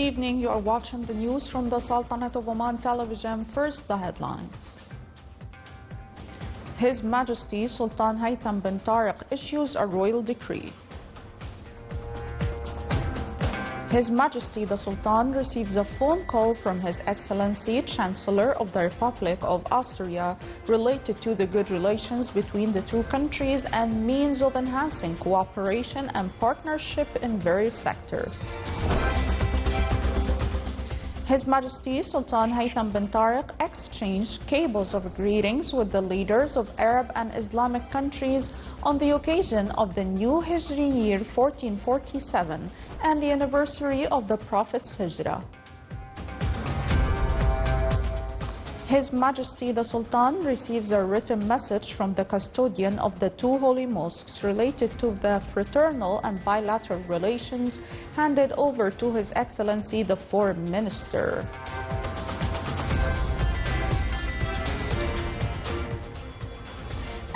evening. You are watching the news from the Sultanate of Oman television. First, the headlines. His Majesty Sultan Haytham bin Tariq issues a royal decree. His Majesty the Sultan receives a phone call from His Excellency Chancellor of the Republic of Austria related to the good relations between the two countries and means of enhancing cooperation and partnership in various sectors. His Majesty Sultan Haytham bin Tariq exchanged cables of greetings with the leaders of Arab and Islamic countries on the occasion of the new Hijri year 1447 and the anniversary of the Prophet's Hijrah. His Majesty the Sultan receives a written message from the custodian of the two holy mosques related to the fraternal and bilateral relations handed over to His Excellency the Foreign Minister.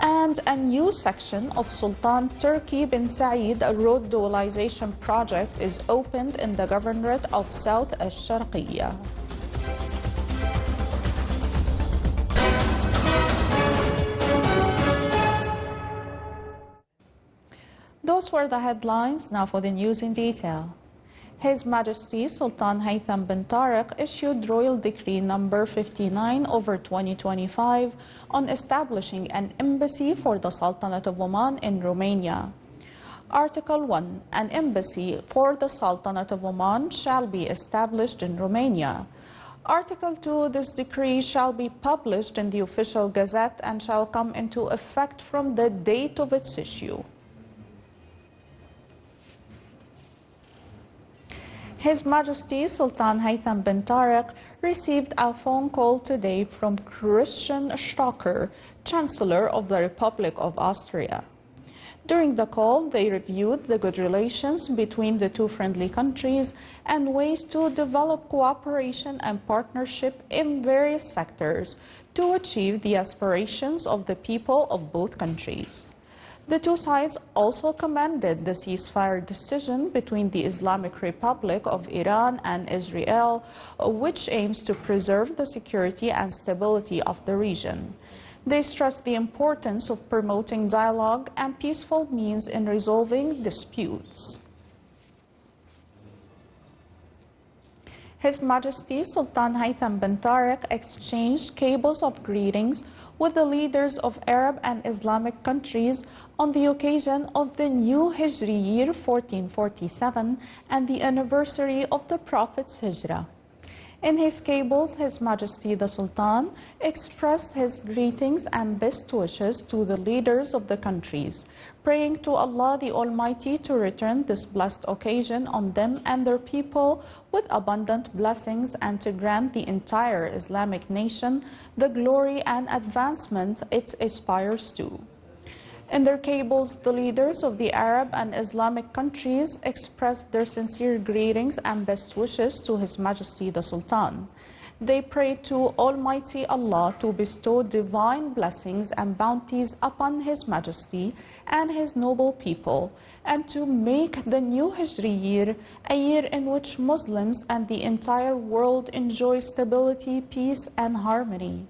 And a new section of Sultan Turki bin Said road dualization project is opened in the Governorate of South al-Sharqiyya. Those were the headlines. Now for the news in detail. His Majesty Sultan Haytham bin Tariq issued Royal Decree number 59/2025 on establishing an embassy for the Sultanate of Oman in Romania. Article 1. An embassy for the Sultanate of Oman shall be established in Romania. Article 2. This decree shall be published in the official gazette and shall come into effect from the date of its issue. His Majesty Sultan Haytham bin Tariq received a phone call today from Christian Stocker, Chancellor of the Republic of Austria. During the call, they reviewed the good relations between the two friendly countries and ways to develop cooperation and partnership in various sectors to achieve the aspirations of the people of both countries. The two sides also commended the ceasefire decision between the Islamic Republic of Iran and Israel, which aims to preserve the security and stability of the region. They stressed the importance of promoting dialogue and peaceful means in resolving disputes. His Majesty Sultan Haytham bin Tariq exchanged cables of greetings with the leaders of Arab and Islamic countries on the occasion of the new Hijri year 1447 and the anniversary of the Prophet's Hijrah. In his cables, His Majesty the Sultan expressed his greetings and best wishes to the leaders of the countries, praying to Allah the Almighty to return this blessed occasion on them and their people with abundant blessings and to grant the entire Islamic nation the glory and advancement it aspires to. In their cables, the leaders of the Arab and Islamic countries expressed their sincere greetings and best wishes to His Majesty the Sultan. They prayed to Almighty Allah to bestow divine blessings and bounties upon His Majesty and His noble people, and to make the new Hijri year a year in which Muslims and the entire world enjoy stability, peace, and harmony.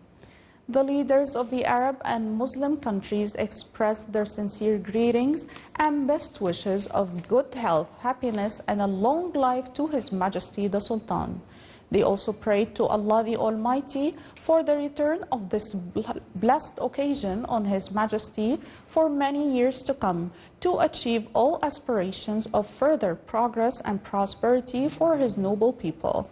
The leaders of the Arab and Muslim countries expressed their sincere greetings and best wishes of good health, happiness, and a long life to His Majesty the Sultan. They also prayed to Allah the Almighty for the return of this blessed occasion on His Majesty for many years to come, to achieve all aspirations of further progress and prosperity for His noble people.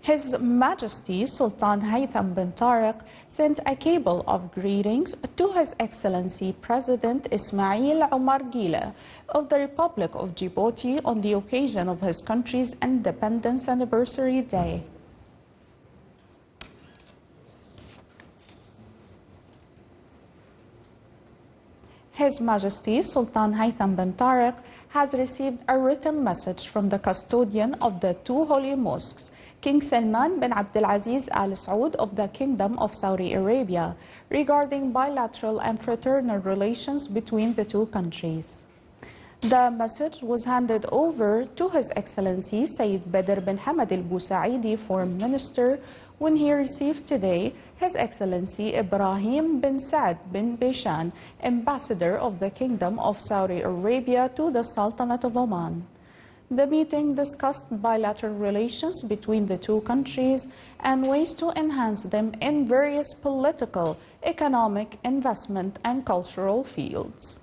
His Majesty Sultan Haytham bin Tariq sent a cable of greetings to His Excellency President Ismail Omar Guelleh of the Republic of Djibouti on the occasion of his country's Independence Anniversary Day. His Majesty Sultan Haytham bin Tariq has received a written message from the custodian of the two holy mosques, King Salman bin Abdulaziz Al Saud of the Kingdom of Saudi Arabia, regarding bilateral and fraternal relations between the two countries. The message was handed over to His Excellency Sayyid Badr bin Hamad Al Busaidi, Foreign Minister, when he received today His Excellency Ibrahim bin Saad bin Bishan, Ambassador of the Kingdom of Saudi Arabia to the Sultanate of Oman. The meeting discussed bilateral relations between the two countries and ways to enhance them in various political, economic, investment, and cultural fields.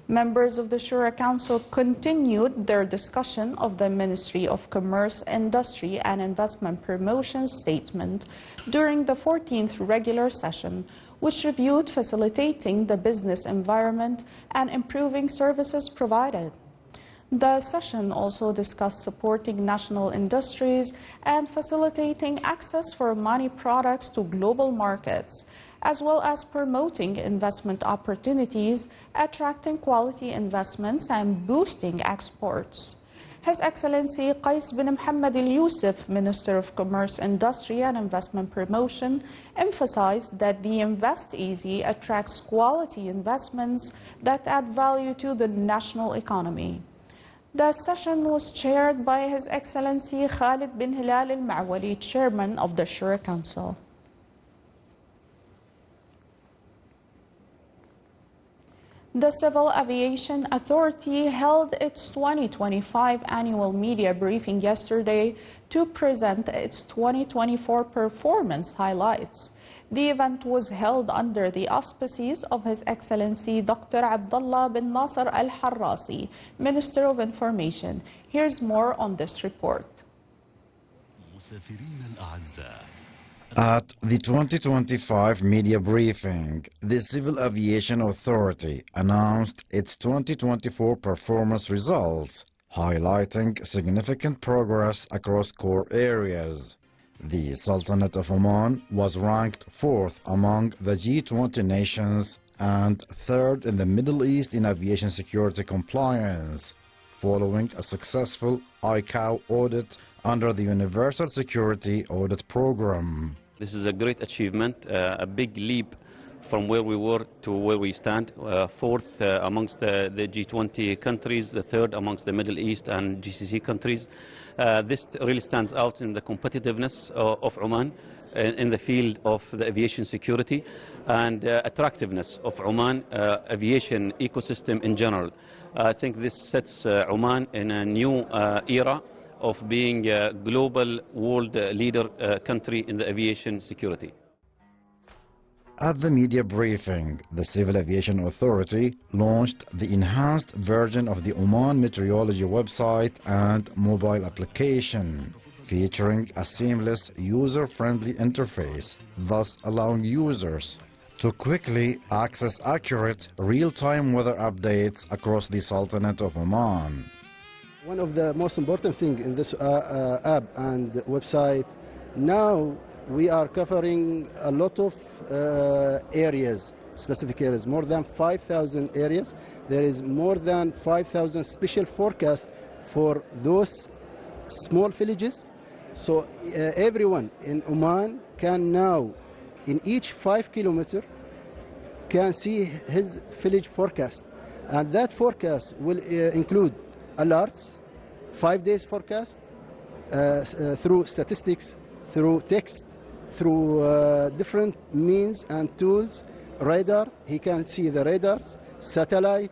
Members of the Shura Council continued their discussion of the Ministry of Commerce, Industry and Investment Promotion statement during the 14th regular session, which reviewed facilitating the business environment and improving services provided. The session also discussed supporting national industries and facilitating access for money products to global markets, as well as promoting investment opportunities, attracting quality investments, and boosting exports. His Excellency Qais bin Mohammed Al Yusuf, Minister of Commerce, Industry and Investment Promotion, emphasized that the Invest Easy attracts quality investments that add value to the national economy. The session was chaired by His Excellency Khalid bin Hilal Al Ma'wali, Chairman of the Shura Council. The Civil Aviation Authority held its 2025 annual media briefing yesterday to present its 2024 performance highlights. The event was held under the auspices of His Excellency Dr. Abdullah bin Nasser Al Harrasi, Minister of Information. Here's more on this report. At the 2025 media briefing, the Civil Aviation Authority announced its 2024 performance results, highlighting significant progress across core areas. The Sultanate of Oman was ranked 4th among the G20 nations and 3rd in the Middle East in aviation security compliance, following a successful ICAO audit under the Universal Security Audit Program. This is a great achievement, a big leap from where we were to where we stand. 4th amongst the G20 countries, the 3rd amongst the Middle East and GCC countries. This really stands out in the competitiveness of Oman in the field of the aviation security and attractiveness of Oman aviation ecosystem in general. I think this sets Oman in a new era of being a global world leader country in the aviation security. At the media briefing, the Civil Aviation Authority launched the enhanced version of the Oman Meteorology website and mobile application, featuring a seamless, user-friendly interface, thus allowing users to quickly access accurate, real-time weather updates across the Sultanate of Oman. One of the most important things in this app and website, now we are covering a lot of areas, specific areas, more than 5,000 areas. There is more than 5,000 special forecasts for those small villages. So everyone in Oman can now, in each 5 kilometers, can see his village forecast. And that forecast will include alerts, 5 days forecast, through statistics, through text, through different means and tools, radar, he can see the radars, satellite.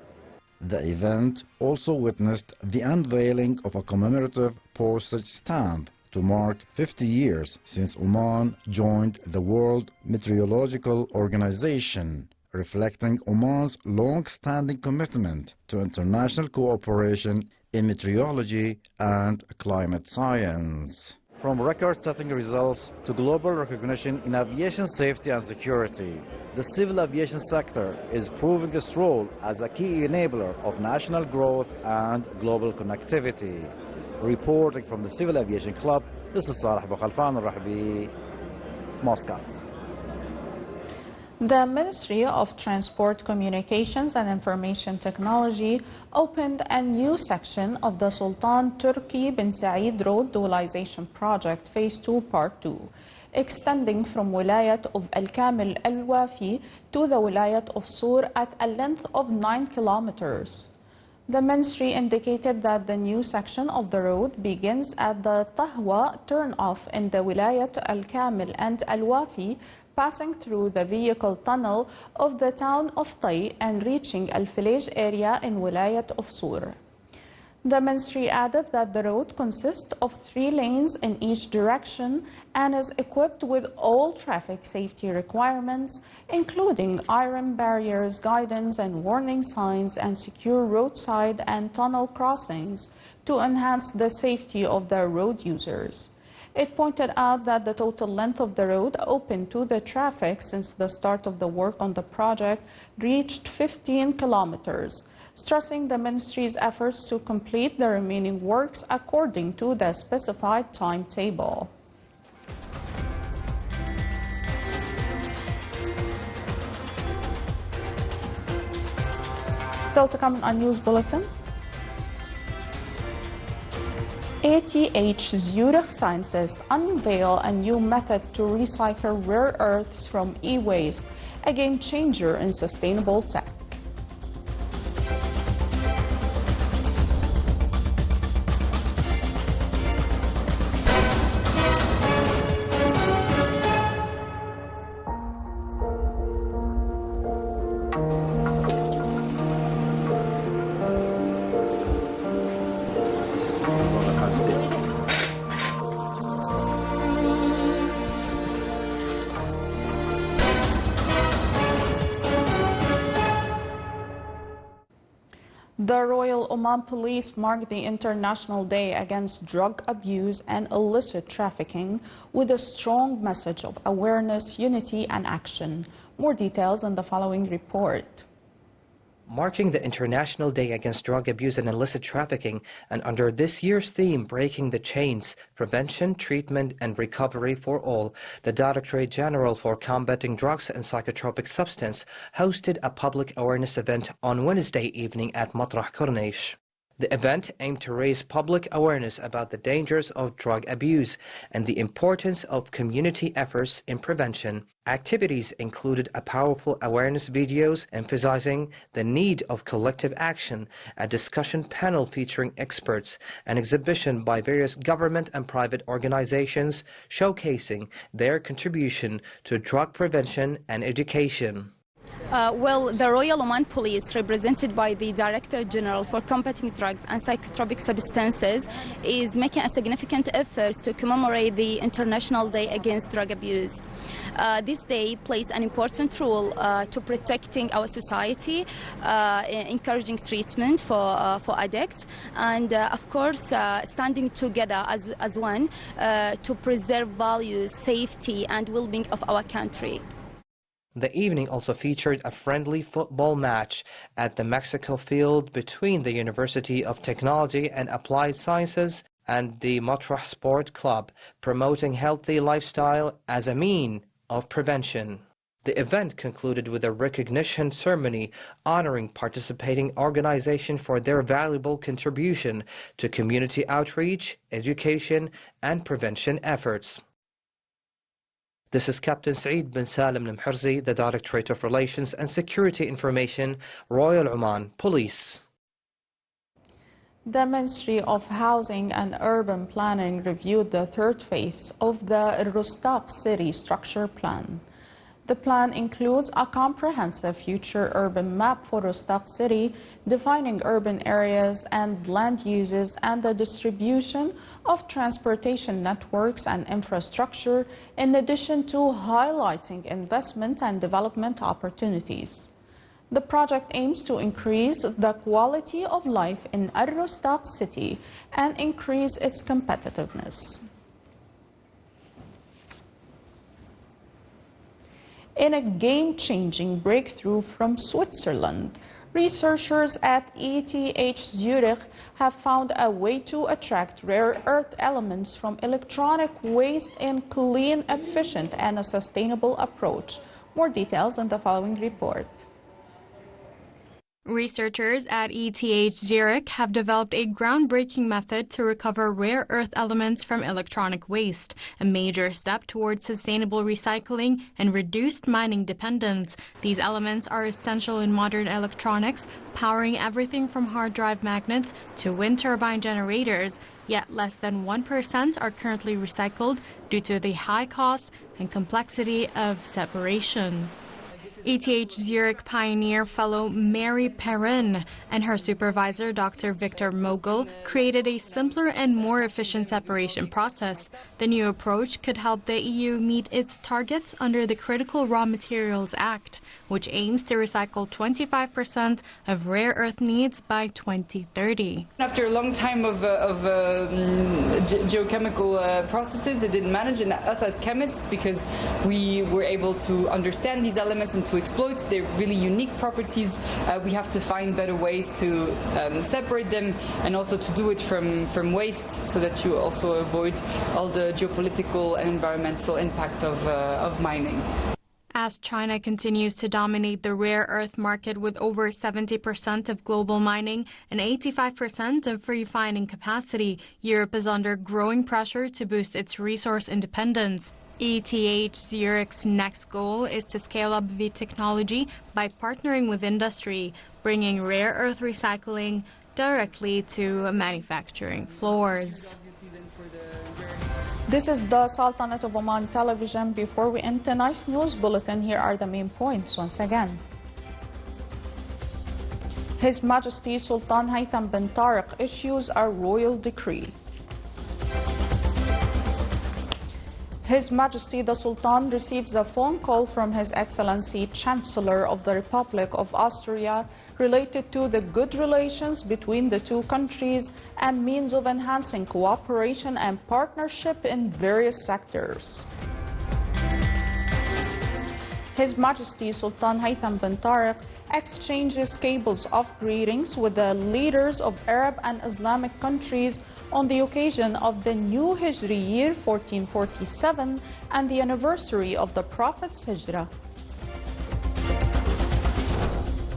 The event also witnessed the unveiling of a commemorative postage stamp to mark 50 years since Oman joined the World Meteorological Organization, reflecting Oman's long-standing commitment to international cooperation in meteorology and climate science. From record-setting results to global recognition in aviation safety and security, the civil aviation sector is proving its role as a key enabler of national growth and global connectivity. Reporting from the Civil Aviation Club, this is Saleh Bukhalfan Al-Rahbi, Muscat. The Ministry of Transport, Communications and Information Technology opened a new section of the Sultan Turki bin Said Road Dualization Project Phase 2 Part 2. extending from Wilayat of Al-Kamil Al-Wafi to the Wilayat of Sur at a length of 9 kilometers. The ministry indicated that the new section of the road begins at the Tahwa turnoff in the Wilayat Al-Kamil and Al-Wafi, passing through the vehicle tunnel of the town of Tai and reaching Al-Filaj area in Wilayat of Sur. The ministry added that the road consists of 3 lanes in each direction and is equipped with all traffic safety requirements, including iron barriers, guidance and warning signs, and secure roadside and tunnel crossings to enhance the safety of the road users. It pointed out that the total length of the road open to the traffic since the start of the work on the project reached 15 kilometers, stressing the ministry's efforts to complete the remaining works according to the specified timetable. Still to come on News Bulletin. ATH Zurich scientists unveil a new method to recycle rare earths from e-waste, a game changer in sustainable tech. The Royal Oman Police marked the International Day Against Drug Abuse and Illicit Trafficking with a strong message of awareness, unity, and action. More details in the following report. Marking the International Day Against Drug Abuse and Illicit Trafficking, and under this year's theme, Breaking the Chains, Prevention, Treatment and Recovery for All, the Directorate General for Combating Drugs and Psychotropic Substance hosted a public awareness event on Wednesday evening at Matrah Corniche. The event aimed to raise public awareness about the dangers of drug abuse and the importance of community efforts in prevention. Activities included a powerful awareness videos emphasizing the need of collective action, a discussion panel featuring experts, an exhibition by various government and private organizations showcasing their contribution to drug prevention and education. The Royal Oman Police, represented by the Director General for Combating Drugs and Psychotropic Substances, is making a significant effort to commemorate the International Day Against Drug Abuse. This day plays an important role to protecting our society, encouraging treatment for addicts, and of course standing together as one to preserve values, safety and well-being of our country. The evening also featured a friendly football match at the Mexico field between the University of Technology and Applied Sciences and the Matrah Sport Club, promoting healthy lifestyle as a mean of prevention. The event concluded with a recognition ceremony honoring participating organizations for their valuable contribution to community outreach, education, and prevention efforts. This is Captain Saeed bin Salim Mherzi, the Directorate of Relations and Security Information, Royal Oman Police. The Ministry of Housing and Urban Planning reviewed the third phase of the Rustaq City Structure Plan. The plan includes a comprehensive future urban map for Rustaq City, defining urban areas and land uses and the distribution of transportation networks and infrastructure, in addition to highlighting investment and development opportunities. The project aims to increase the quality of life in Rustaq City and increase its competitiveness. In a game-changing breakthrough from Switzerland, researchers at ETH Zurich have found a way to attract rare earth elements from electronic waste in clean, efficient, and a sustainable approach. More details in the following report. Researchers at ETH Zurich have developed a groundbreaking method to recover rare earth elements from electronic waste, a major step towards sustainable recycling and reduced mining dependence. These elements are essential in modern electronics, powering everything from hard drive magnets to wind turbine generators, yet less than 1% are currently recycled due to the high cost and complexity of separation. ETH Zurich Pioneer Fellow Mary Perrin and her supervisor, Dr. Victor Mogul, created a simpler and more efficient separation process. The new approach could help the EU meet its targets under the Critical Raw Materials Act, which aims to recycle 25% of rare earth needs by 2030. After a long time of geochemical processes, it didn't manage, and us as chemists, because we were able to understand these elements and to exploit their really unique properties, we have to find better ways to separate them and also to do it from waste, so that you also avoid all the geopolitical and environmental impact of mining. As China continues to dominate the rare earth market with over 70% of global mining and 85% of refining capacity, Europe is under growing pressure to boost its resource independence. ETH Zurich's next goal is to scale up the technology by partnering with industry, bringing rare earth recycling directly to manufacturing floors. This is the Sultanate of Oman television. Before we end tonight's news bulletin, here are the main points once again. His Majesty Sultan Haytham bin Tariq issues a royal decree. His Majesty the Sultan receives a phone call from His Excellency Chancellor of the Republic of Austria related to the good relations between the two countries and means of enhancing cooperation and partnership in various sectors. His Majesty Sultan Haytham bin Tariq exchanges cables of greetings with the leaders of Arab and Islamic countries on the occasion of the new Hijri year 1447 and the anniversary of the Prophet's Hijrah.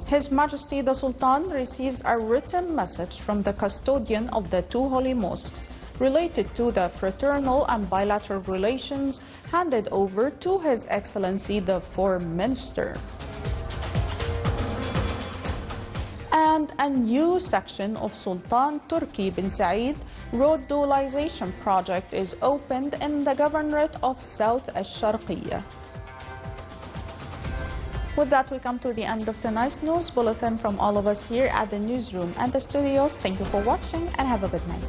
His Majesty the Sultan receives a written message from the custodian of the two holy mosques related to the fraternal and bilateral relations handed over to His Excellency the Foreign Minister. And a new section of Sultan Turki bin Said road dualization project is opened in the governorate of South al-Sharqiyya. With that, we come to the end of tonight's news bulletin from all of us here at the newsroom and the studios. Thank you for watching and have a good night.